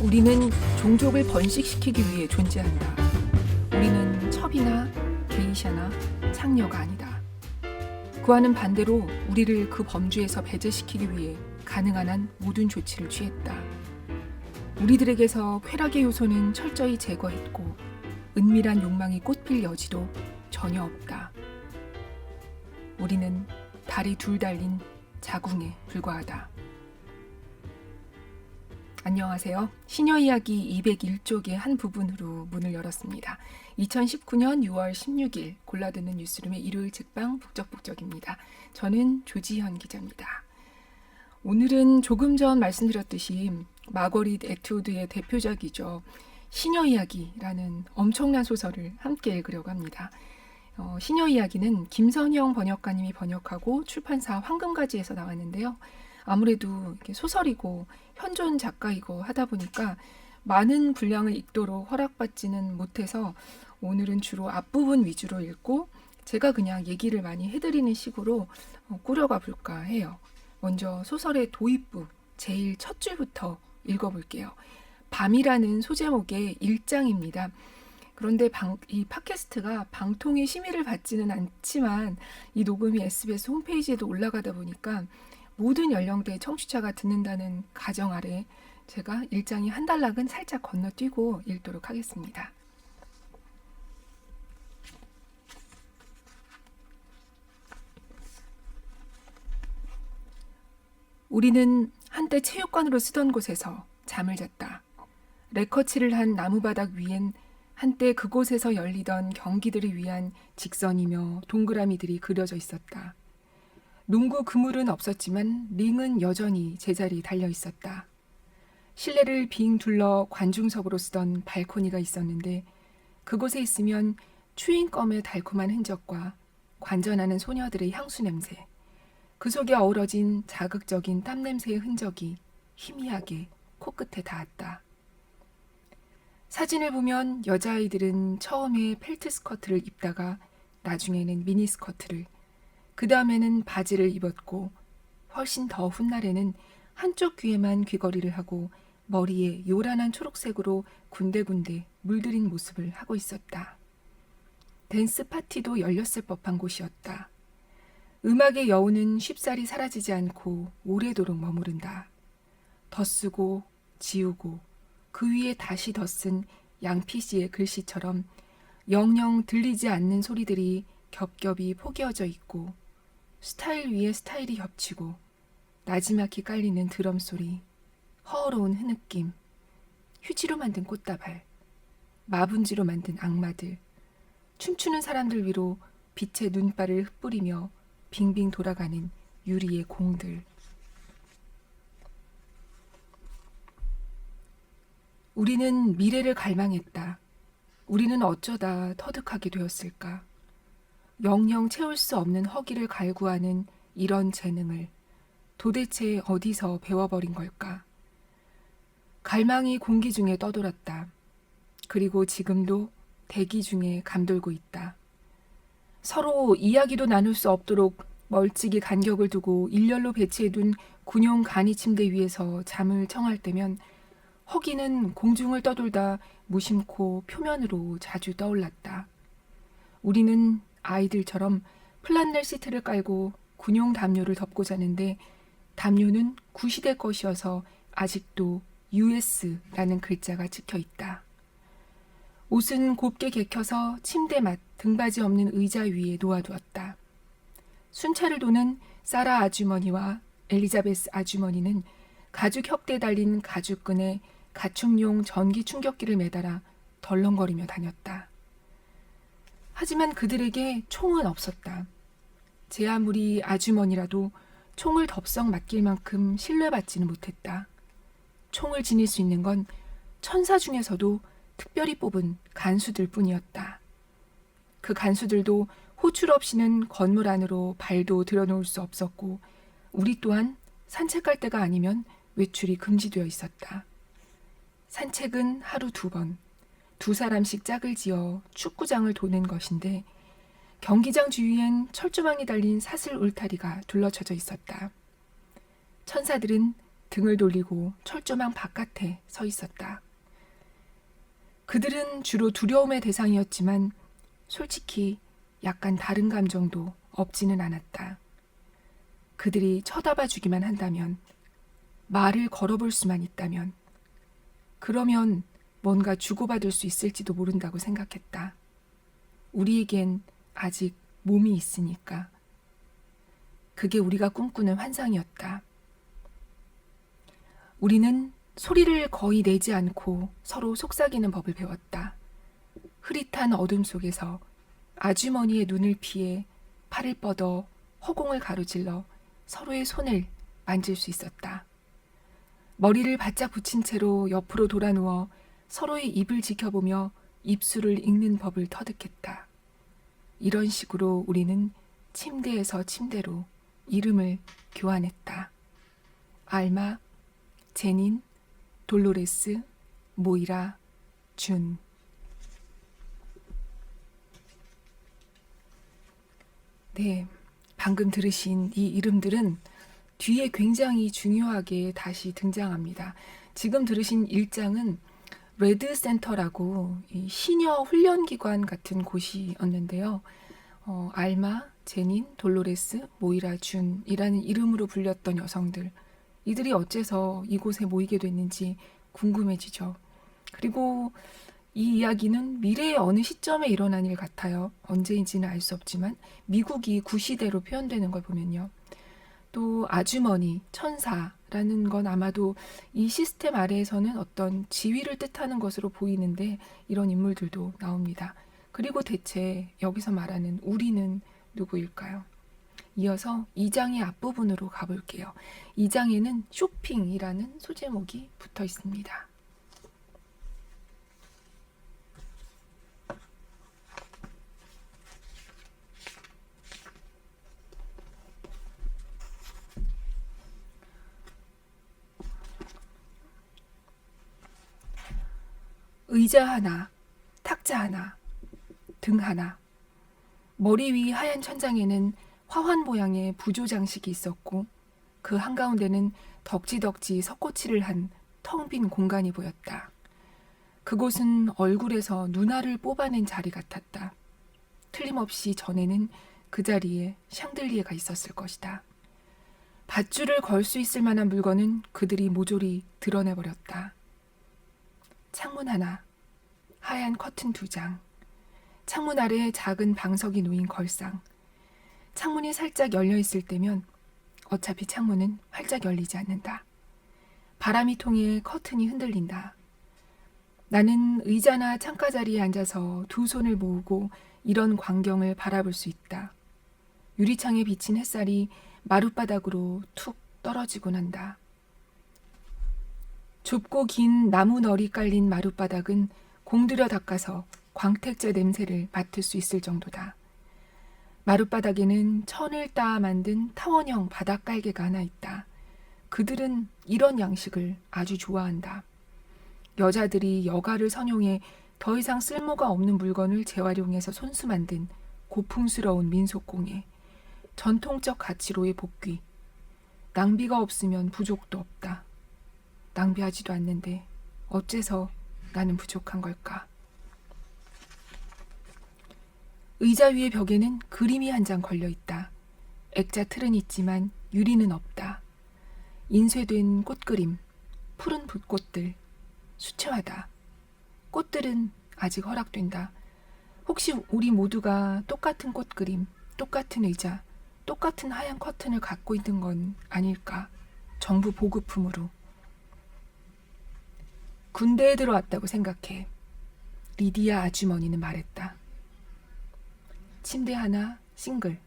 우리는 종족을 번식시키기 위해 존재한다. 우리는 첩이나 게이샤나 창녀가 아니다. 그와는 반대로 우리를 그 범주에서 배제시키기 위해 가능한 한 모든 조치를 취했다. 우리들에게서 쾌락의 요소는 철저히 제거했고 은밀한 욕망이 꽃필 여지도 전혀 없다. 우리는 다리 둘 달린 자궁에 불과하다. 안녕하세요. 시녀이야기 201쪽의 한 부분으로 문을 열었습니다. 2019년 6월 16일 골라듣는 뉴스룸의 일요일 책방 북적북적입니다. 저는 조지현 기자입니다. 오늘은 조금 전 말씀드렸듯이 마거릿 애트우드의 대표작이죠. 시녀이야기라는 엄청난 소설을 함께 읽으려고 합니다. 시녀이야기는 김선영 번역가님이 번역하고 출판사 황금가지에서 나왔는데요. 아무래도 소설이고 현존 작가이고 하다 보니까 많은 분량을 읽도록 허락받지는 못해서 오늘은 주로 앞부분 위주로 읽고 제가 그냥 얘기를 많이 해드리는 식으로 꾸려가 볼까 해요. 먼저 소설의 도입부 제일 첫 줄부터 읽어볼게요. 밤이라는 소제목의 1장입니다. 그런데 이 팟캐스트가 방통위 심의를 받지는 않지만 이 녹음이 SBS 홈페이지에도 올라가다 보니까 모든 연령대의 청취자가 듣는다는 가정 아래 제가 1장이 한 단락은 살짝 건너뛰고 읽도록 하겠습니다. 우리는 한때 체육관으로 쓰던 곳에서 잠을 잤다. 레커치를 한 나무바닥 위엔 한때 그곳에서 열리던 경기들을 위한 직선이며 동그라미들이 그려져 있었다. 농구 그물은 없었지만 링은 여전히 제자리 달려 있었다. 실내를 빙 둘러 관중석으로 쓰던 발코니가 있었는데 그곳에 있으면 추잉껌의 달콤한 흔적과 관전하는 소녀들의 향수 냄새, 그 속에 어우러진 자극적인 땀 냄새의 흔적이 희미하게 코끝에 닿았다. 사진을 보면 여자아이들은 처음에 펠트 스커트를 입다가 나중에는 미니 스커트를, 그 다음에는 바지를 입었고 훨씬 더 훗날에는 한쪽 귀에만 귀걸이를 하고 머리에 요란한 초록색으로 군데군데 물들인 모습을 하고 있었다. 댄스 파티도 열렸을 법한 곳이었다. 음악의 여우는 쉽사리 사라지지 않고 오래도록 머무른다. 덧쓰고 지우고 그 위에 다시 덧쓴 양피지의 글씨처럼 영영 들리지 않는 소리들이 겹겹이 포개어져 있고 스타일 위에 스타일이 겹치고 나지막히 깔리는 드럼 소리, 허어로운 흐느낌, 휴지로 만든 꽃다발, 마분지로 만든 악마들, 춤추는 사람들 위로 빛의 눈발을 흩뿌리며 빙빙 돌아가는 유리의 공들. 우리는 미래를 갈망했다. 우리는 어쩌다 터득하게 되었을까? 영영 채울 수 없는 허기를 갈구하는 이런 재능을 도대체 어디서 배워버린 걸까? 갈망이 공기 중에 떠돌았다. 그리고 지금도 대기 중에 감돌고 있다. 서로 이야기도 나눌 수 없도록 멀찍이 간격을 두고 일렬로 배치해둔 군용 간이 침대 위에서 잠을 청할 때면 허기는 공중을 떠돌다 무심코 표면으로 자주 떠올랐다. 우리는 아이들처럼 플란넬 시트를 깔고 군용 담요를 덮고 자는데 담요는 구시대 것이어서 아직도 US라는 글자가 찍혀 있다. 옷은 곱게 개켜서 침대 맡 등받이 없는 의자 위에 놓아두었다. 순찰을 도는 사라 아주머니와 엘리자베스 아주머니는 가죽 혁대에 달린 가죽끈에 가축용 전기 충격기를 매달아 덜렁거리며 다녔다. 하지만 그들에게 총은 없었다. 제 아무리 아주머니라도 총을 덥석 맡길 만큼 신뢰받지는 못했다. 총을 지닐 수 있는 건 천사 중에서도 특별히 뽑은 간수들 뿐이었다. 그 간수들도 호출 없이는 건물 안으로 발도 들여놓을 수 없었고 우리 또한 산책할 때가 아니면 외출이 금지되어 있었다. 산책은 하루 2번, 2사람씩 짝을 지어 축구장을 도는 것인데 경기장 주위엔 철조망이 달린 사슬 울타리가 둘러쳐져 있었다. 천사들은 등을 돌리고 철조망 바깥에 서 있었다. 그들은 주로 두려움의 대상이었지만 솔직히 약간 다른 감정도 없지는 않았다. 그들이 쳐다봐 주기만 한다면, 말을 걸어볼 수만 있다면, 그러면 뭔가 주고받을 수 있을지도 모른다고 생각했다. 우리에겐 아직 몸이 있으니까. 그게 우리가 꿈꾸는 환상이었다. 우리는 소리를 거의 내지 않고 서로 속삭이는 법을 배웠다. 흐릿한 어둠 속에서 아주머니의 눈을 피해 팔을 뻗어 허공을 가로질러 서로의 손을 만질 수 있었다. 머리를 바짝 붙인 채로 옆으로 돌아누워 서로의 입을 지켜보며 입술을 읽는 법을 터득했다. 이런 식으로 우리는 침대에서 침대로 이름을 교환했다. 알마, 제닌, 돌로레스, 모이라, 준. 네, 방금 들으신 이 이름들은 뒤에 굉장히 중요하게 다시 등장합니다. 지금 들으신 1장은 레드 센터라고 이 시녀 훈련기관 같은 곳이었는데요. 알마, 제닌, 돌로레스, 모이라, 준이라는 이름으로 불렸던 여성들, 이들이 어째서 이곳에 모이게 됐는지 궁금해지죠. 그리고 이 이야기는 미래의 어느 시점에 일어난 일 같아요. 언제인지는 알 수 없지만 미국이 구시대로 표현되는 걸 보면요. 또 아주머니, 천사라는 건 아마도 이 시스템 아래에서는 어떤 지위를 뜻하는 것으로 보이는데 이런 인물들도 나옵니다. 그리고 대체 여기서 말하는 우리는 누구일까요? 이어서 2장의 앞부분으로 가볼게요. 2장에는 쇼핑이라는 소제목이 붙어 있습니다. 의자 하나, 탁자 하나, 등 하나. 머리 위 하얀 천장에는 화환 모양의 부조 장식이 있었고 그 한가운데는 덕지덕지 석고치를 한 텅 빈 공간이 보였다. 그곳은 얼굴에서 눈알을 뽑아낸 자리 같았다. 틀림없이 전에는 그 자리에 샹들리에가 있었을 것이다. 밧줄을 걸 수 있을 만한 물건은 그들이 모조리 드러내버렸다. 창문 하나, 하얀 커튼 2장, 창문 아래에 작은 방석이 놓인 걸상. 창문이 살짝 열려 있을 때면 어차피 창문은 활짝 열리지 않는다. 바람이 통해 커튼이 흔들린다. 나는 의자나 창가 자리에 앉아서 두 손을 모으고 이런 광경을 바라볼 수 있다. 유리창에 비친 햇살이 마룻바닥으로 툭 떨어지곤 한다. 좁고 긴 나무 널이 깔린 마룻바닥은 공들여 닦아서 광택제 냄새를 맡을 수 있을 정도다. 마룻바닥에는 천을 따 만든 타원형 바닥 깔개가 하나 있다. 그들은 이런 양식을 아주 좋아한다. 여자들이 여가를 선용해 더 이상 쓸모가 없는 물건을 재활용해서 손수 만든 고풍스러운 민속공예, 전통적 가치로의 복귀. 낭비가 없으면 부족도 없다. 낭비하지도 않는데 어째서 나는 부족한 걸까? 의자 위의 벽에는 그림이 한 장 걸려 있다. 액자 틀은 있지만 유리는 없다. 인쇄된 꽃그림, 푸른 붓꽃들, 수채화다. 꽃들은 아직 허락된다. 혹시 우리 모두가 똑같은 꽃그림, 똑같은 의자, 똑같은 하얀 커튼을 갖고 있는 건 아닐까? 정부 보급품으로. 군대에 들어왔다고 생각해. 리디아 아주머니는 말했다. 침대 하나, 싱글.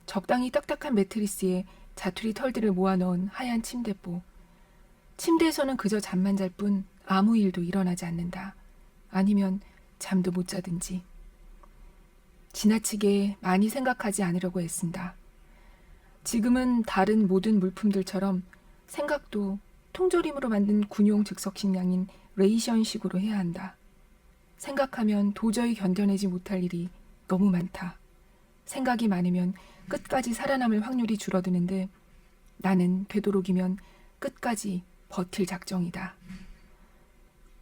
적당히 딱딱한 매트리스에 자투리 털들을 모아넣은 하얀 침대보. 침대에서는 그저 잠만 잘 뿐 아무 일도 일어나지 않는다. 아니면 잠도 못 자든지. 지나치게 많이 생각하지 않으려고 애쓴다. 지금은 다른 모든 물품들처럼 생각도 통조림으로 만든 군용 즉석 식량인 레이션식으로 해야 한다. 생각하면 도저히 견뎌내지 못할 일이 너무 많다. 생각이 많으면 끝까지 살아남을 확률이 줄어드는데 나는 되도록이면 끝까지 버틸 작정이다.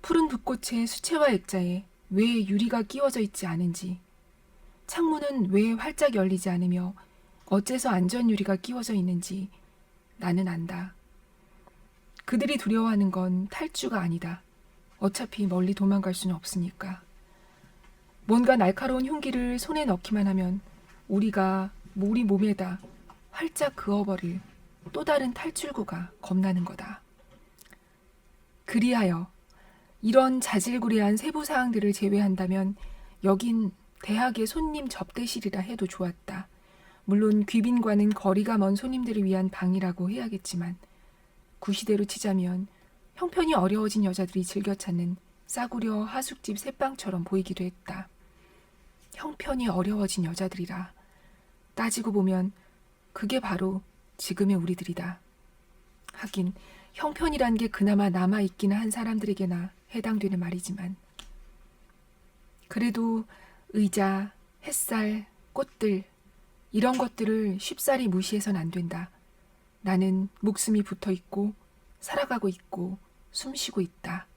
푸른 붓꽃의 수채화 액자에 왜 유리가 끼워져 있지 않은지, 창문은 왜 활짝 열리지 않으며 어째서 안전 유리가 끼워져 있는지 나는 안다. 그들이 두려워하는 건 탈주가 아니다. 어차피 멀리 도망갈 수는 없으니까. 뭔가 날카로운 흉기를 손에 넣기만 하면 우리 몸에다 활짝 그어버릴 또 다른 탈출구가 겁나는 거다. 그리하여 이런 자질구레한 세부사항들을 제외한다면 여긴 대학의 손님 접대실이라 해도 좋았다. 물론 귀빈과는 거리가 먼 손님들을 위한 방이라고 해야겠지만 구시대로 치자면 형편이 어려워진 여자들이 즐겨 찾는 싸구려 하숙집 새방처럼 보이기도 했다. 형편이 어려워진 여자들이라. 따지고 보면 그게 바로 지금의 우리들이다. 하긴 형편이란 게 그나마 남아있기는 한 사람들에게나 해당되는 말이지만 그래도 의자, 햇살, 꽃들 이런 것들을 쉽사리 무시해선 안 된다. 나는 목숨이 붙어있고 살아가고 있고 숨쉬고 있다.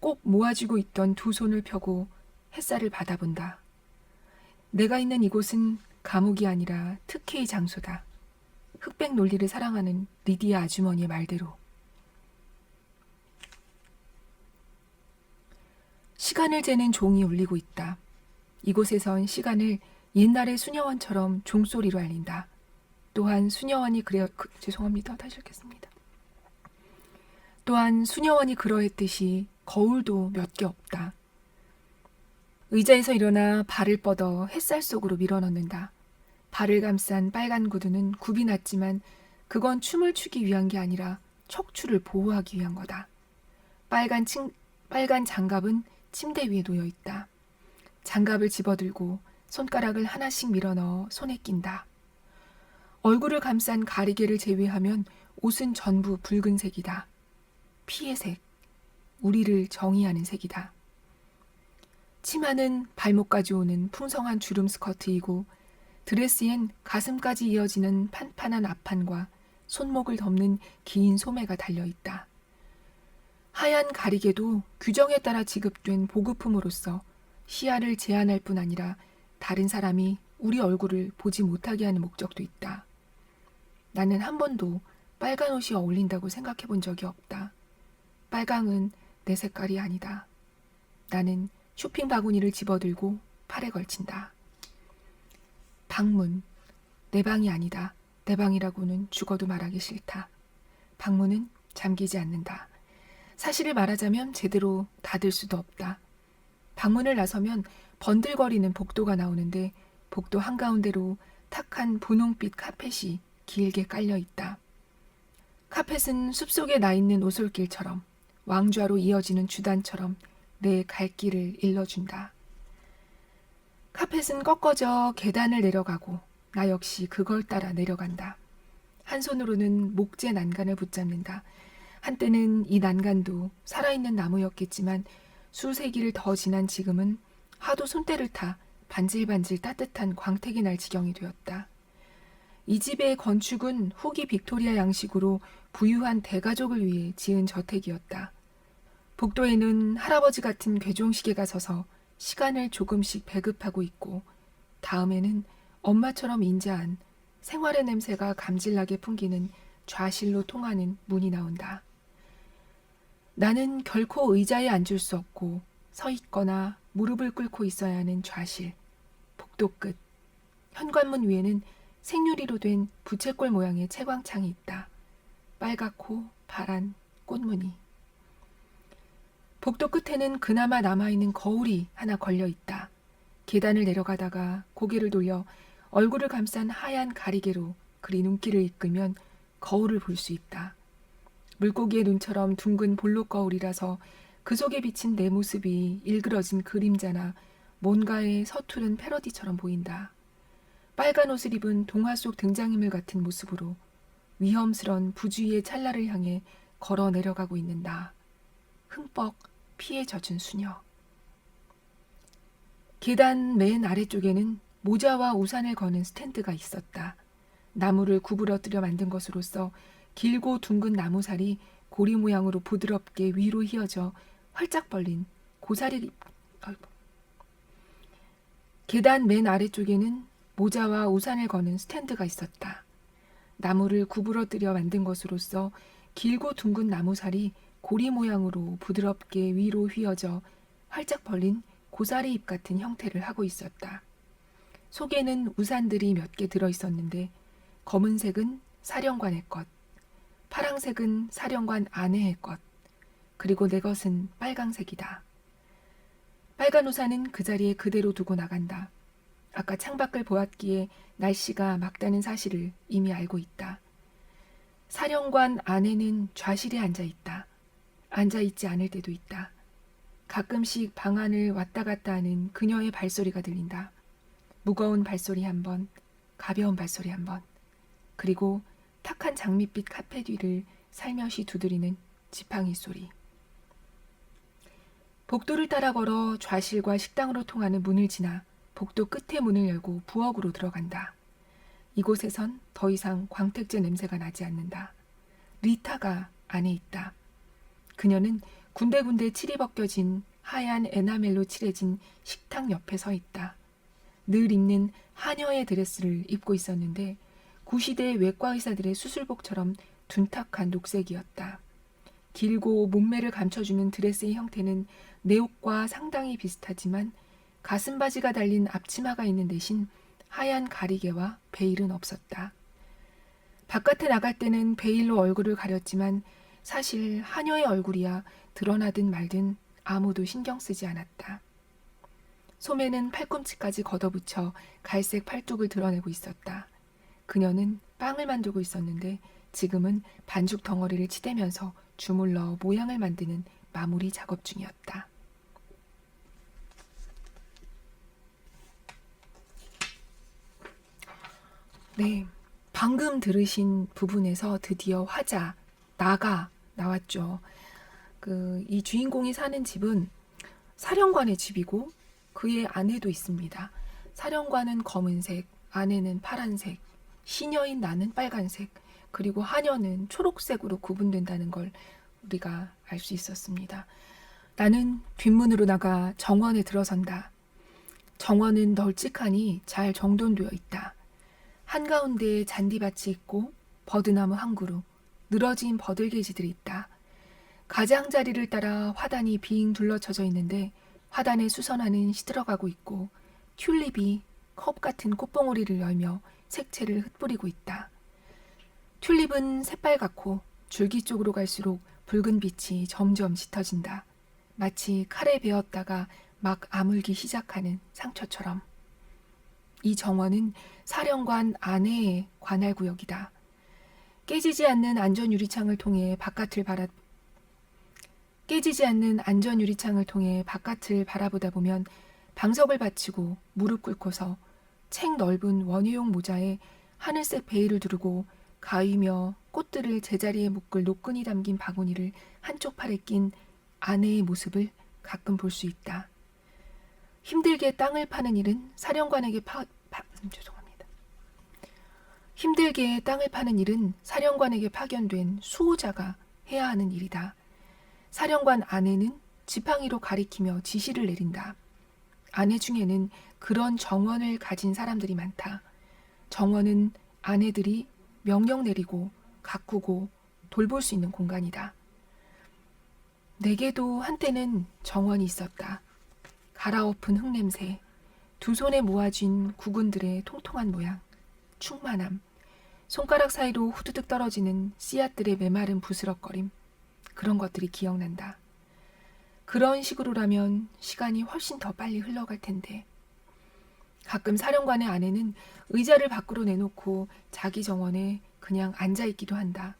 꼭 모아쥐고 있던 두 손을 펴고 햇살을 받아본다. 내가 있는 이곳은 감옥이 아니라 특혜의 장소다. 흑백 논리를 사랑하는 리디아 아주머니의 말대로. 시간을 재는 종이 울리고 있다. 이곳에선 시간을 옛날의 수녀원처럼 종소리로 알린다. 또한 수녀원이 죄송합니다. 다시 읽겠습니다. 또한 수녀원이 그러했듯이 거울도 몇 개 없다. 의자에서 일어나 발을 뻗어 햇살 속으로 밀어넣는다. 발을 감싼 빨간 구두는 굽이 났지만 그건 춤을 추기 위한 게 아니라 척추를 보호하기 위한 거다. 빨간 장갑은 침대 위에 놓여 있다. 장갑을 집어들고 손가락을 하나씩 밀어넣어 손에 낀다. 얼굴을 감싼 가리개를 제외하면 옷은 전부 붉은색이다. 피의 색, 우리를 정의하는 색이다. 치마는 발목까지 오는 풍성한 주름 스커트이고 드레스엔 가슴까지 이어지는 판판한 앞판과 손목을 덮는 긴 소매가 달려있다. 하얀 가리개도 규정에 따라 지급된 보급품으로서 시야를 제한할 뿐 아니라 다른 사람이 우리 얼굴을 보지 못하게 하는 목적도 있다. 나는 한 번도 빨간 옷이 어울린다고 생각해 본 적이 없다. 빨강은 내 색깔이 아니다. 나는 쇼핑 바구니를 집어들고 팔에 걸친다. 방문. 내 방이 아니다. 내 방이라고는 죽어도 말하기 싫다. 방문은 잠기지 않는다. 사실을 말하자면 제대로 닫을 수도 없다. 방문을 나서면 번들거리는 복도가 나오는데 복도 한가운데로 탁한 분홍빛 카펫이 길게 깔려 있다. 카펫은 숲속에 나 있는 오솔길처럼 왕좌로 이어지는 주단처럼 내 갈 길을 일러준다. 카펫은 꺾어져 계단을 내려가고 나 역시 그걸 따라 내려간다. 한 손으로는 목재 난간을 붙잡는다. 한때는 이 난간도 살아있는 나무였겠지만 수세기를 더 지난 지금은 하도 손때를 타 반질반질 따뜻한 광택이 날 지경이 되었다. 이 집의 건축은 후기 빅토리아 양식으로 부유한 대가족을 위해 지은 저택이었다. 복도에는 할아버지 같은 괴종시계가 서서 시간을 조금씩 배급하고 있고 다음에는 엄마처럼 인자한 생활의 냄새가 감질나게 풍기는 좌실로 통하는 문이 나온다. 나는 결코 의자에 앉을 수 없고 서 있거나 무릎을 꿇고 있어야 하는 좌실, 복도 끝, 현관문 위에는 생유리로 된 부채꼴 모양의 채광창이 있다. 빨갛고 파란 꽃무늬. 복도 끝에는 그나마 남아있는 거울이 하나 걸려 있다. 계단을 내려가다가 고개를 돌려 얼굴을 감싼 하얀 가리개로 그리 눈길을 이끌면 거울을 볼 수 있다. 물고기의 눈처럼 둥근 볼록 거울이라서 그 속에 비친 내 모습이 일그러진 그림자나 뭔가의 서투른 패러디처럼 보인다. 빨간 옷을 입은 동화 속 등장인물 같은 모습으로 위험스런 부주의의 찰나를 향해 걸어 내려가고 있는 나. 흠뻑 피에 젖은 수녀. 계단 맨 아래쪽에는 모자와 우산을 거는 스탠드가 있었다. 나무를 구부러뜨려 만든 것으로서 길고 둥근 나무살이 고리 모양으로 부드럽게 위로 휘어져 활짝 벌린 고사리. 아이고. 계단 맨 아래쪽에는 모자와 우산을 거는 스탠드가 있었다. 나무를 구부러뜨려 만든 것으로서 길고 둥근 나무살이 고리 모양으로 부드럽게 위로 휘어져 활짝 벌린 고사리 잎 같은 형태를 하고 있었다. 속에는 우산들이 몇 개 들어있었는데 검은색은 사령관의 것, 파랑색은 사령관 아내의 것, 그리고 내 것은 빨강색이다. 빨간 우산은 그 자리에 그대로 두고 나간다. 아까 창밖을 보았기에 날씨가 맑다는 사실을 이미 알고 있다. 사령관 아내는 좌실에 앉아있다. 앉아있지 않을 때도 있다. 가끔씩 방 안을 왔다 갔다 하는 그녀의 발소리가 들린다. 무거운 발소리 한 번, 가벼운 발소리 한 번, 그리고 탁한 장밋빛 카펫 위를 살며시 두드리는 지팡이 소리. 복도를 따라 걸어 좌실과 식당으로 통하는 문을 지나 복도 끝에 문을 열고 부엌으로 들어간다. 이곳에선 더 이상 광택제 냄새가 나지 않는다. 리타가 안에 있다. 그녀는 군데군데 칠이 벗겨진 하얀 에나멜로 칠해진 식탁 옆에 서 있다. 늘 입는 하녀의 드레스를 입고 있었는데 구시대 외과 의사들의 수술복처럼 둔탁한 녹색이었다. 길고 몸매를 감춰주는 드레스의 형태는 내 옷과 상당히 비슷하지만 가슴바지가 달린 앞치마가 있는 대신 하얀 가리개와 베일은 없었다. 바깥에 나갈 때는 베일로 얼굴을 가렸지만 사실 하녀의 얼굴이야 드러나든 말든 아무도 신경 쓰지 않았다. 소매는 팔꿈치까지 걷어붙여 갈색 팔뚝을 드러내고 있었다. 그녀는 빵을 만들고 있었는데 지금은 반죽 덩어리를 치대면서 주물러 모양을 만드는 마무리 작업 중이었다. 네, 방금 들으신 부분에서 드디어 화자, 나가 나왔죠. 이 주인공이 사는 집은 사령관의 집이고 그의 아내도 있습니다. 사령관은 검은색, 아내는 파란색, 시녀인 나는 빨간색, 그리고 하녀는 초록색으로 구분된다는 걸 우리가 알 수 있었습니다. 나는 뒷문으로 나가 정원에 들어선다. 정원은 널찍하니 잘 정돈되어 있다. 한가운데에 잔디밭이 있고 버드나무 한 그루, 늘어진 버들개지들이 있다. 가장자리를 따라 화단이 빙 둘러쳐져 있는데 화단에 수선화는 시들어가고 있고 튤립이 컵 같은 꽃봉오리를 열며 색채를 흩뿌리고 있다. 튤립은 새빨갛고 줄기 쪽으로 갈수록 붉은 빛이 점점 짙어진다. 마치 칼에 베었다가 막 아물기 시작하는 상처처럼. 이 정원은 사령관 아내의 관할 구역이다. 깨지지 않는 안전 유리창을 통해 바깥을 바라보다 보면 방석을 받치고 무릎 꿇고서 책 넓은 원유용 모자에 하늘색 베일을 두르고 가위며 꽃들을 제자리에 묶을 노끈이 담긴 바구니를 한쪽 팔에 낀 아내의 모습을 가끔 볼 수 있다. 힘들게 땅을 파는 일은 사령관에게 힘들게 땅을 파는 일은 사령관에게 파견된 수호자가 해야 하는 일이다. 사령관 아내는 지팡이로 가리키며 지시를 내린다. 아내 중에는 그런 정원을 가진 사람들이 많다. 정원은 아내들이 명령 내리고 가꾸고 돌볼 수 있는 공간이다. 내게도 한때는 정원이 있었다. 갈아엎은 흙냄새, 두 손에 모아진 구근들의 통통한 모양, 충만함, 손가락 사이로 후두둑 떨어지는 씨앗들의 메마른 부스럭거림, 그런 것들이 기억난다. 그런 식으로라면 시간이 훨씬 더 빨리 흘러갈 텐데. 가끔 사령관의 아내는 의자를 밖으로 내놓고 자기 정원에 그냥 앉아있기도 한다.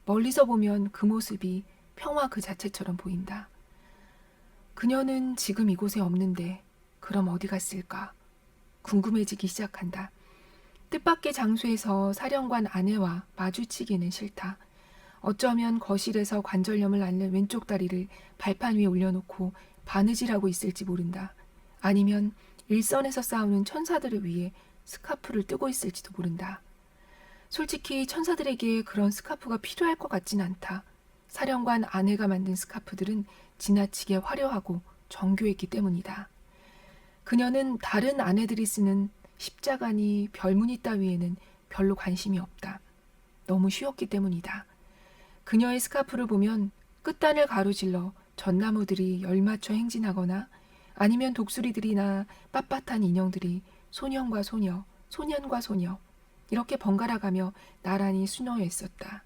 멀리서 보면 그 모습이 평화 그 자체처럼 보인다. 그녀는 지금 이곳에 없는데 그럼 어디 갔을까? 궁금해지기 시작한다. 뜻밖의 장소에서 사령관 아내와 마주치기는 싫다. 어쩌면 거실에서 관절염을 앓는 왼쪽 다리를 발판 위에 올려놓고 바느질하고 있을지 모른다. 아니면 일선에서 싸우는 천사들을 위해 스카프를 뜨고 있을지도 모른다. 솔직히 천사들에게 그런 스카프가 필요할 것 같진 않다. 사령관 아내가 만든 스카프들은 지나치게 화려하고 정교했기 때문이다. 그녀는 다른 아내들이 쓰는 십자가니 별무늬 따위에는 별로 관심이 없다. 너무 쉬웠기 때문이다. 그녀의 스카프를 보면 끝단을 가로질러 전나무들이 열맞춰 행진하거나 아니면 독수리들이나 빳빳한 인형들이 소년과 소녀, 소년과 소녀 이렇게 번갈아가며 나란히 수놓여 있었다.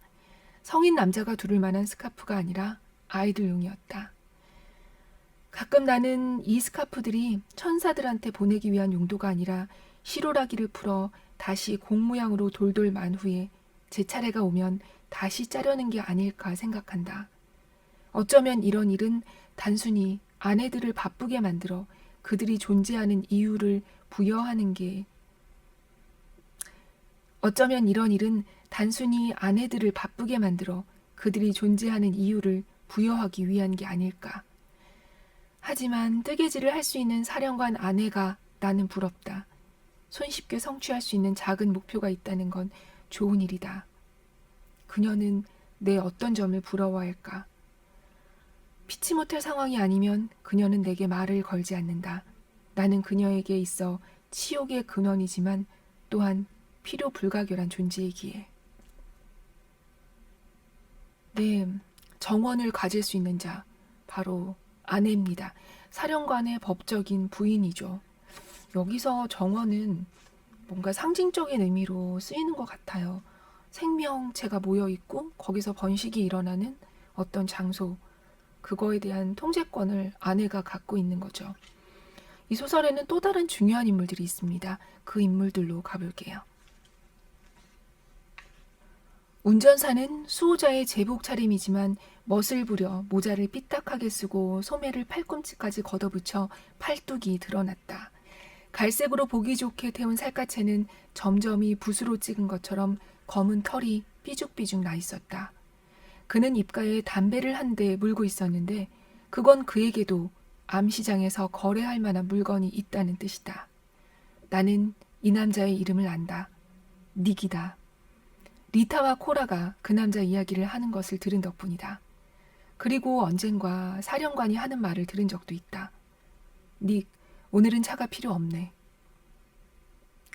성인 남자가 두를 만한 스카프가 아니라 아이들용이었다. 가끔 나는 이 스카프들이 천사들한테 보내기 위한 용도가 아니라 시로라기를 풀어 다시 공 모양으로 돌돌 만 후에 제 차례가 오면 다시 짜려는 게 아닐까 생각한다. 어쩌면 이런 일은 단순히 아내들을 바쁘게 만들어 그들이 존재하는 이유를 부여하는 게 어쩌면 이런 일은 단순히 아내들을 바쁘게 만들어 그들이 존재하는 이유를 부여하기 위한 게 아닐까. 하지만 뜨개질을 할 수 있는 사령관 아내가 나는 부럽다. 손쉽게 성취할 수 있는 작은 목표가 있다는 건 좋은 일이다. 그녀는 내 어떤 점을 부러워할까? 피치 못할 상황이 아니면 그녀는 내게 말을 걸지 않는다. 나는 그녀에게 있어 치욕의 근원이지만 또한 필요 불가결한 존재이기에. 네, 정원을 가질 수 있는 자, 바로 아내입니다. 사령관의 법적인 부인이죠. 여기서 정원은 뭔가 상징적인 의미로 쓰이는 것 같아요. 생명체가 모여있고 거기서 번식이 일어나는 어떤 장소, 그거에 대한 통제권을 아내가 갖고 있는 거죠. 이 소설에는 또 다른 중요한 인물들이 있습니다. 그 인물들로 가볼게요. 운전사는 수호자의 제복 차림이지만 멋을 부려 모자를 삐딱하게 쓰고 소매를 팔꿈치까지 걷어붙여 팔뚝이 드러났다. 갈색으로 보기 좋게 태운 살갗에는 점점이 붓으로 찍은 것처럼 검은 털이 삐죽삐죽 나 있었다. 그는 입가에 담배를 한 대 물고 있었는데 그건 그에게도 암시장에서 거래할 만한 물건이 있다는 뜻이다. 나는 이 남자의 이름을 안다. 닉이다. 리타와 코라가 그 남자 이야기를 하는 것을 들은 덕분이다. 그리고 언젠가 사령관이 하는 말을 들은 적도 있다. 닉, 오늘은 차가 필요 없네.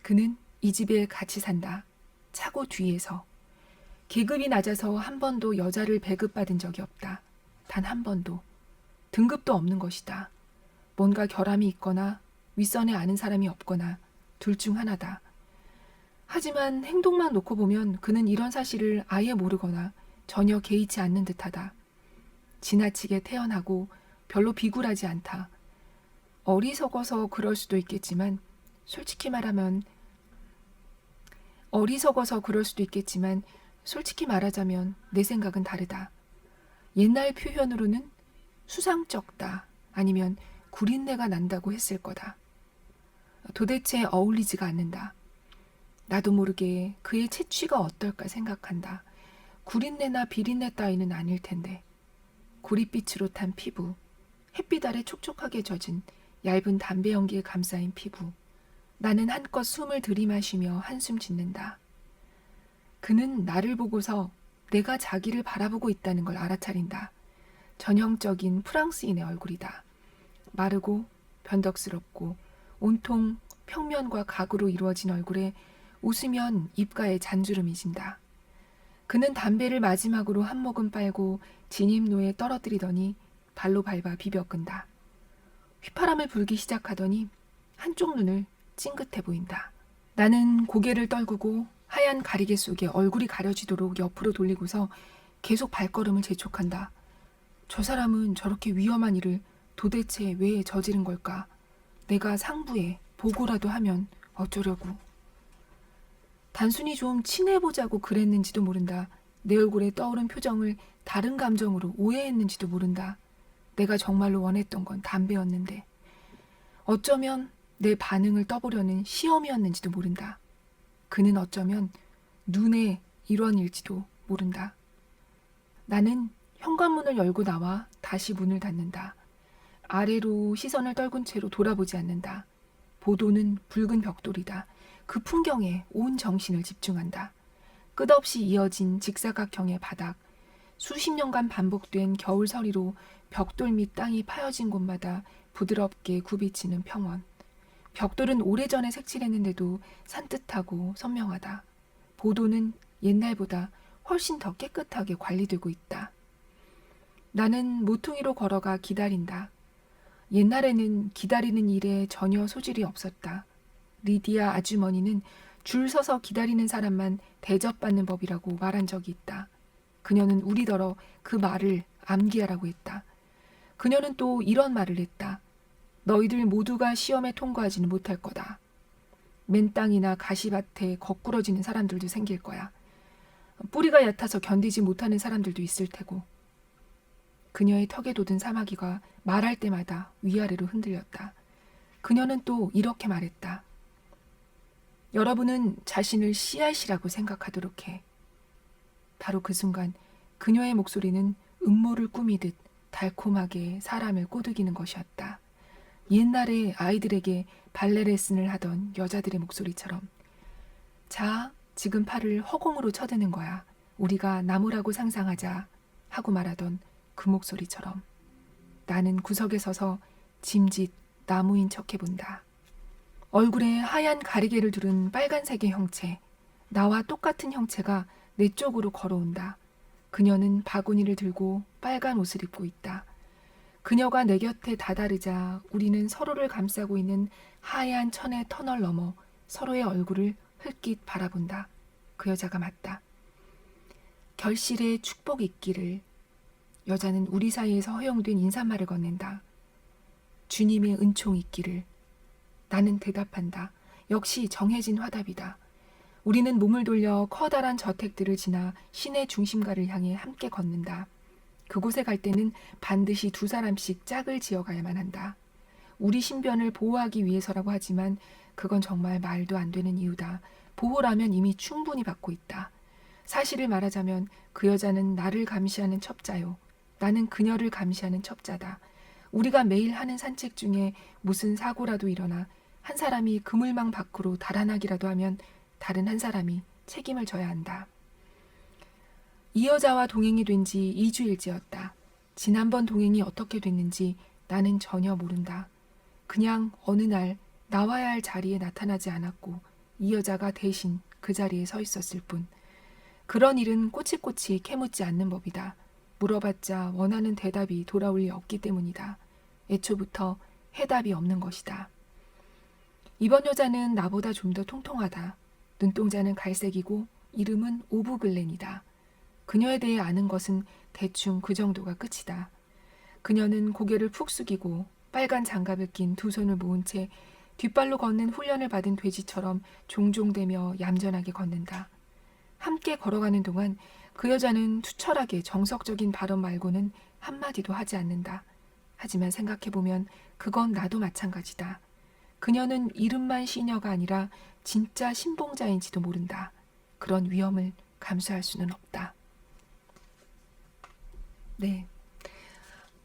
그는 이 집에 같이 산다. 차고 뒤에서. 계급이 낮아서 한 번도 여자를 배급받은 적이 없다. 단 한 번도. 등급도 없는 것이다. 뭔가 결함이 있거나 윗선에 아는 사람이 없거나 둘 중 하나다. 하지만 행동만 놓고 보면 그는 이런 사실을 아예 모르거나 전혀 개의치 않는 듯하다. 지나치게 태연하고 별로 비굴하지 않다. 어리석어서 그럴 수도 있겠지만 솔직히 말하자면 내 생각은 다르다. 옛날 표현으로는 수상쩍다 아니면 구린내가 난다고 했을 거다. 도대체 어울리지가 않는다. 나도 모르게 그의 채취가 어떨까 생각한다. 구린내나 비린내 따위는 아닐 텐데. 구릿빛으로 탄 피부, 햇빛 아래 촉촉하게 젖은 얇은 담배 연기에 감싸인 피부. 나는 한껏 숨을 들이마시며 한숨 짓는다. 그는 나를 보고서 내가 자기를 바라보고 있다는 걸 알아차린다. 전형적인 프랑스인의 얼굴이다. 마르고 변덕스럽고 온통 평면과 각으로 이루어진 얼굴에 웃으면 입가에 잔주름이 진다. 그는 담배를 마지막으로 한 모금 빨고 진입로에 떨어뜨리더니 발로 밟아 비벼 끈다. 휘파람을 불기 시작하더니 한쪽 눈을 찡긋해 보인다. 나는 고개를 떨구고 하얀 가리개 속에 얼굴이 가려지도록 옆으로 돌리고서 계속 발걸음을 재촉한다. 저 사람은 저렇게 위험한 일을 도대체 왜 저지른 걸까? 내가 상부에 보고라도 하면 어쩌려고. 단순히 좀 친해보자고 그랬는지도 모른다. 내 얼굴에 떠오른 표정을 다른 감정으로 오해했는지도 모른다. 내가 정말로 원했던 건 담배였는데. 어쩌면 내 반응을 떠보려는 시험이었는지도 모른다. 그는 어쩌면 눈의 일원일지도 모른다. 나는 현관문을 열고 나와 다시 문을 닫는다. 아래로 시선을 떨군 채로 돌아보지 않는다. 보도는 붉은 벽돌이다. 그 풍경에 온 정신을 집중한다. 끝없이 이어진 직사각형의 바닥, 수십 년간 반복된 겨울서리로 벽돌 밑 땅이 파여진 곳마다 부드럽게 굽이치는 평원. 벽돌은 오래전에 색칠했는데도 산뜻하고 선명하다. 보도는 옛날보다 훨씬 더 깨끗하게 관리되고 있다. 나는 모퉁이로 걸어가 기다린다. 옛날에는 기다리는 일에 전혀 소질이 없었다. 리디아 아주머니는 줄 서서 기다리는 사람만 대접받는 법이라고 말한 적이 있다. 그녀는 우리더러 그 말을 암기하라고 했다. 그녀는 또 이런 말을 했다. 너희들 모두가 시험에 통과하지는 못할 거다. 맨땅이나 가시밭에 거꾸러지는 사람들도 생길 거야. 뿌리가 얕아서 견디지 못하는 사람들도 있을 테고. 그녀의 턱에 돋은 사마귀가 말할 때마다 위아래로 흔들렸다. 그녀는 또 이렇게 말했다. 여러분은 자신을 씨앗이라고 생각하도록 해. 바로 그 순간 그녀의 목소리는 음모를 꾸미듯 달콤하게 사람을 꼬드기는 것이었다. 옛날에 아이들에게 발레 레슨을 하던 여자들의 목소리처럼. 자, 지금 팔을 허공으로 쳐드는 거야. 우리가 나무라고 상상하자 하고 말하던 그 목소리처럼. 나는 구석에 서서 짐짓 나무인 척해본다. 얼굴에 하얀 가리개를 두른 빨간색의 형체, 나와 똑같은 형체가 내 쪽으로 걸어온다. 그녀는 바구니를 들고 빨간 옷을 입고 있다. 그녀가 내 곁에 다다르자 우리는 서로를 감싸고 있는 하얀 천의 터널 너머 서로의 얼굴을 흘낏 바라본다. 그 여자가 맞다. 결실에 축복 있기를. 여자는 우리 사이에서 허용된 인사말을 건넨다. 주님의 은총 있기를. 나는 대답한다. 역시 정해진 화답이다. 우리는 몸을 돌려 커다란 저택들을 지나 시내 중심가를 향해 함께 걷는다. 그곳에 갈 때는 반드시 두 사람씩 짝을 지어가야만 한다. 우리 신변을 보호하기 위해서라고 하지만 그건 정말 말도 안 되는 이유다. 보호라면 이미 충분히 받고 있다. 사실을 말하자면 그 여자는 나를 감시하는 첩자요. 나는 그녀를 감시하는 첩자다. 우리가 매일 하는 산책 중에 무슨 사고라도 일어나 한 사람이 그물망 밖으로 달아나기라도 하면 다른 한 사람이 책임을 져야 한다. 이 여자와 동행이 된 지 2주일째였다. 지난번 동행이 어떻게 됐는지 나는 전혀 모른다. 그냥 어느 날 나와야 할 자리에 나타나지 않았고 이 여자가 대신 그 자리에 서 있었을 뿐. 그런 일은 꼬치꼬치 캐묻지 않는 법이다. 물어봤자 원하는 대답이 돌아올 리 없기 때문이다. 애초부터 해답이 없는 것이다. 이번 여자는 나보다 좀 더 통통하다. 눈동자는 갈색이고 이름은 오브글렌이다. 그녀에 대해 아는 것은 대충 그 정도가 끝이다. 그녀는 고개를 푹 숙이고 빨간 장갑을 낀 두 손을 모은 채 뒷발로 걷는 훈련을 받은 돼지처럼 종종대며 얌전하게 걷는다. 함께 걸어가는 동안 그 여자는 투철하게 정석적인 발언 말고는 한마디도 하지 않는다. 하지만 생각해보면 그건 나도 마찬가지다. 그녀는 이름만 시녀가 아니라 진짜 신봉자인지도 모른다. 그런 위험을 감수할 수는 없다. 네,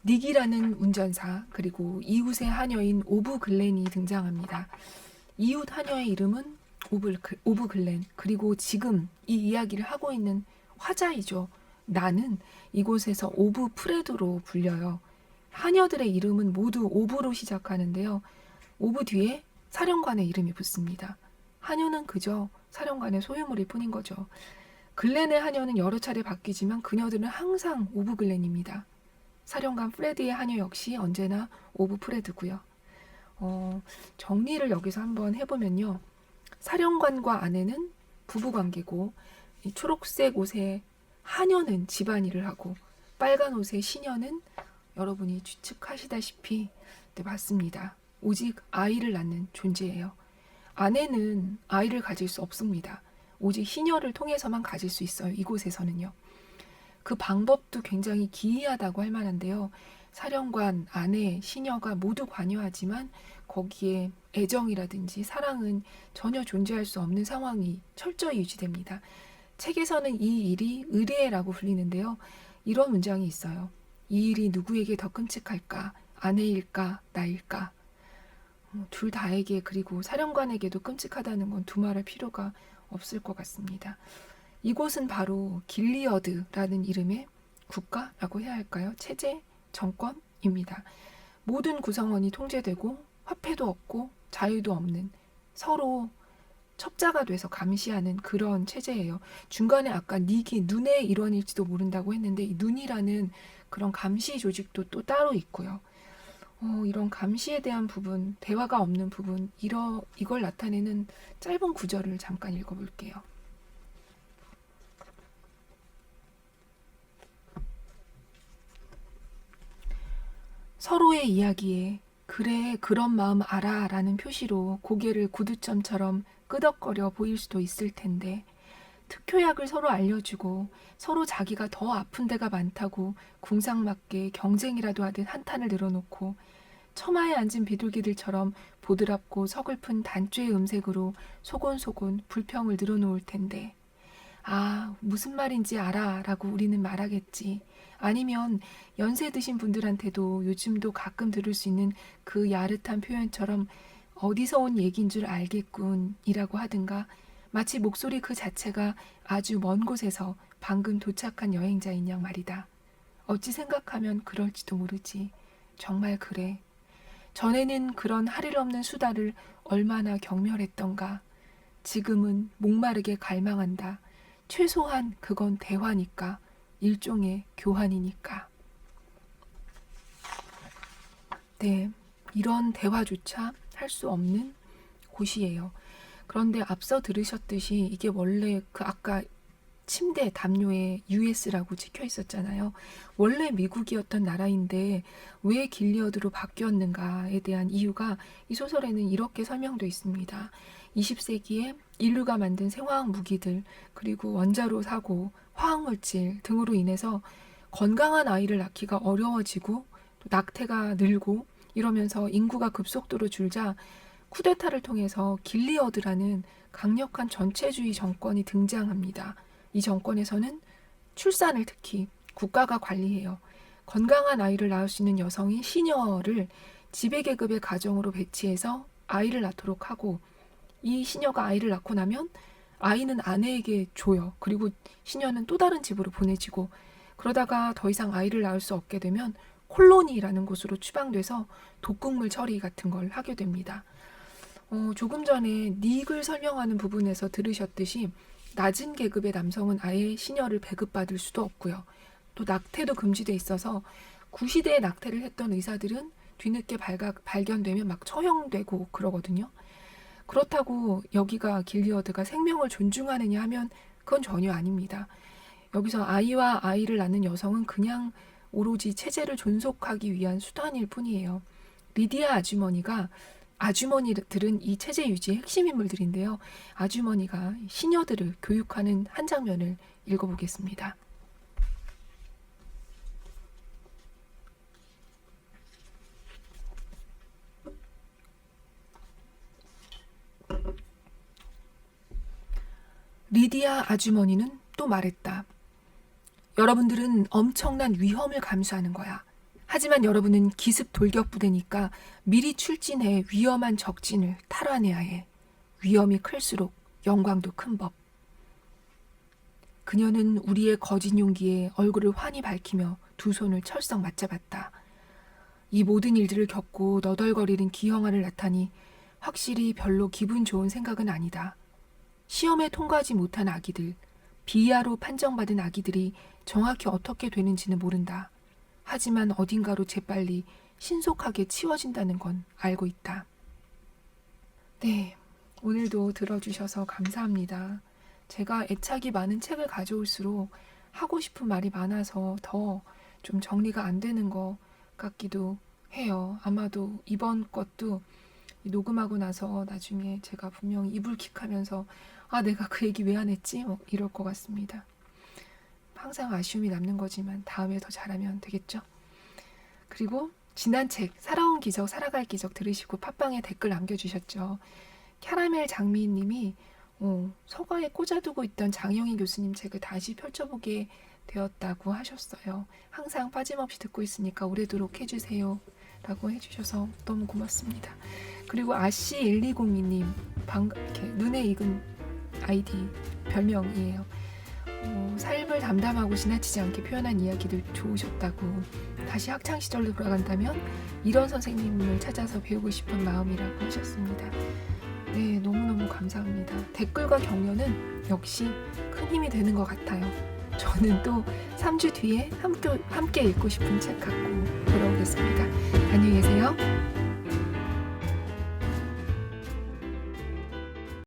닉이라는 운전사 그리고 이웃의 하녀인 오브글렌이 등장합니다. 이웃 하녀의 이름은 오브글렌, 그리고 지금 이 이야기를 하고 있는 화자이죠. 나는 이곳에서 오브 프레드로 불려요. 하녀들의 이름은 모두 오브로 시작하는데요. 오브 뒤에 사령관의 이름이 붙습니다. 하녀는 그저 사령관의 소유물일 뿐인 거죠. 글렌의 하녀는 여러 차례 바뀌지만 그녀들은 항상 오브 글렌입니다. 사령관 프레드의 하녀 역시 언제나 오브 프레드고요. 정리를 여기서 한번 해보면요. 사령관과 아내는 부부관계고 이 초록색 옷의 하녀는 집안일을 하고 빨간 옷의 시녀는 여러분이 추측하시다시피 네, 맞습니다. 오직 아이를 낳는 존재예요. 아내는 아이를 가질 수 없습니다. 오직 시녀를 통해서만 가질 수 있어요. 이곳에서는요. 그 방법도 굉장히 기이하다고 할 만한데요. 사령관, 아내, 시녀가 모두 관여하지만 거기에 애정이라든지 사랑은 전혀 존재할 수 없는 상황이 철저히 유지됩니다. 책에서는 이 일이 의례라고 불리는데요. 이런 문장이 있어요. 이 일이 누구에게 더 끔찍할까? 아내일까? 나일까? 둘 다에게 그리고 사령관에게도 끔찍하다는 건 두말할 필요가 없을 것 같습니다. 이곳은 바로 길리어드라는 이름의 국가라고 해야 할까요? 체제, 정권입니다. 모든 구성원이 통제되고 화폐도 없고 자유도 없는, 서로 첩자가 돼서 감시하는 그런 체제예요. 중간에 아까 닉이 눈의 일원일지도 모른다고 했는데 이 눈이라는 그런 감시 조직도 또 따로 있고요. 이런 감시에 대한 부분, 대화가 없는 부분, 이걸 나타내는 짧은 구절을 잠깐 읽어볼게요. 서로의 이야기에 그래, 그런 마음 알아 라는 표시로 고개를 구두점처럼 끄덕거려 보일 수도 있을 텐데 특효약을 서로 알려주고 서로 자기가 더 아픈 데가 많다고 궁상맞게 경쟁이라도 하듯 한탄을 늘어놓고 처마에 앉은 비둘기들처럼 보드랍고 서글픈 단죄의 음색으로 소곤소곤 불평을 늘어놓을 텐데 아, 무슨 말인지 알아 라고 우리는 말하겠지. 아니면 연세 드신 분들한테도 요즘도 가끔 들을 수 있는 그 야릇한 표현처럼 어디서 온 얘기인 줄 알겠군 이라고 하든가 마치 목소리 그 자체가 아주 먼 곳에서 방금 도착한 여행자인 양 말이다. 어찌 생각하면 그럴지도 모르지. 정말 그래. 전에는 그런 할일 없는 수다를 얼마나 경멸했던가. 지금은 목마르게 갈망한다. 최소한 그건 대화니까. 일종의 교환이니까. 네, 이런 대화조차 할 수 없는 곳이에요. 그런데 앞서 들으셨듯이 이게 원래 그 아까 침대 담요에 US라고 찍혀 있었잖아요. 원래 미국이었던 나라인데 왜 길리어드로 바뀌었는가에 대한 이유가 이 소설에는 이렇게 설명되어 있습니다. 20세기에 인류가 만든 생화학 무기들, 그리고 원자로 사고, 화학물질 등으로 인해서 건강한 아이를 낳기가 어려워지고 또 낙태가 늘고 이러면서 인구가 급속도로 줄자 쿠데타를 통해서 길리어드라는 강력한 전체주의 정권이 등장합니다. 이 정권에서는 출산을 특히 국가가 관리해요. 건강한 아이를 낳을 수 있는 여성인 시녀를 지배계급의 가정으로 배치해서 아이를 낳도록 하고 이 시녀가 아이를 낳고 나면 아이는 아내에게 줘요. 그리고 시녀는 또 다른 집으로 보내지고 그러다가 더 이상 아이를 낳을 수 없게 되면 콜로니라는 곳으로 추방돼서 독극물 처리 같은 걸 하게 됩니다. 조금 전에 닉을 설명하는 부분에서 들으셨듯이 낮은 계급의 남성은 아예 시녀를 배급받을 수도 없고요. 또 낙태도 금지돼 있어서 구시대에 낙태를 했던 의사들은 뒤늦게 발견되면 막 처형되고 그러거든요. 그렇다고 여기가 길리어드가 생명을 존중하느냐 하면 그건 전혀 아닙니다. 여기서 아이와 아이를 낳는 여성은 그냥 오로지 체제를 존속하기 위한 수단일 뿐이에요. 리디아 아주머니들은 이 체제 유지의 핵심 인물들인데요. 아주머니가 시녀들을 교육하는 한 장면을 읽어보겠습니다. 리디아 아주머니는 또 말했다. 여러분들은 엄청난 위험을 감수하는 거야. 하지만 여러분은 기습 돌격 부대니까 미리 출진해 위험한 적진을 탈환해야 해. 위험이 클수록 영광도 큰 법. 그녀는 우리의 거짓 용기에 얼굴을 환히 밝히며 두 손을 철썩 맞잡았다. 이 모든 일들을 겪고 너덜거리는 기형아를 낳다니 확실히 별로 기분 좋은 생각은 아니다. 시험에 통과하지 못한 아기들, 비하로 판정받은 아기들이 정확히 어떻게 되는지는 모른다. 하지만 어딘가로 재빨리 신속하게 치워진다는 건 알고 있다. 네, 오늘도 들어주셔서 감사합니다. 제가 애착이 많은 책을 가져올수록 하고 싶은 말이 많아서 더 좀 정리가 안 되는 것 같기도 해요. 아마도 이번 것도 녹음하고 나서 나중에 제가 분명히 이불킥하면서 아, 내가 그 얘기 왜 안 했지? 뭐 이럴 것 같습니다. 항상 아쉬움이 남는 거지만 다음에 더 잘하면 되겠죠? 그리고 지난 책 살아온 기적 살아갈 기적 들으시고 팟빵에 댓글 남겨주셨죠. 캐러멜 장미님이 서가에 꽂아두고 있던 장영희 교수님 책을 다시 펼쳐보게 되었다고 하셨어요. 항상 빠짐없이 듣고 있으니까 오래도록 해주세요 라고 해주셔서 너무 고맙습니다. 그리고 아씨1202님 이렇게 눈에 익은 아이디 별명이에요. 삶을 세상을 담담하고 지나치지 않게 표현한 이야기도 좋으셨다고, 다시 학창시절로 돌아간다면 이런 선생님을 찾아서 배우고 싶은 마음이라고 하셨습니다. 네, 너무너무 감사합니다. 댓글과 격려는 역시 큰 힘이 되는 것 같아요. 저는 또 3주 뒤에 함께 읽고 싶은 책 갖고 돌아오겠습니다. 안녕히 계세요.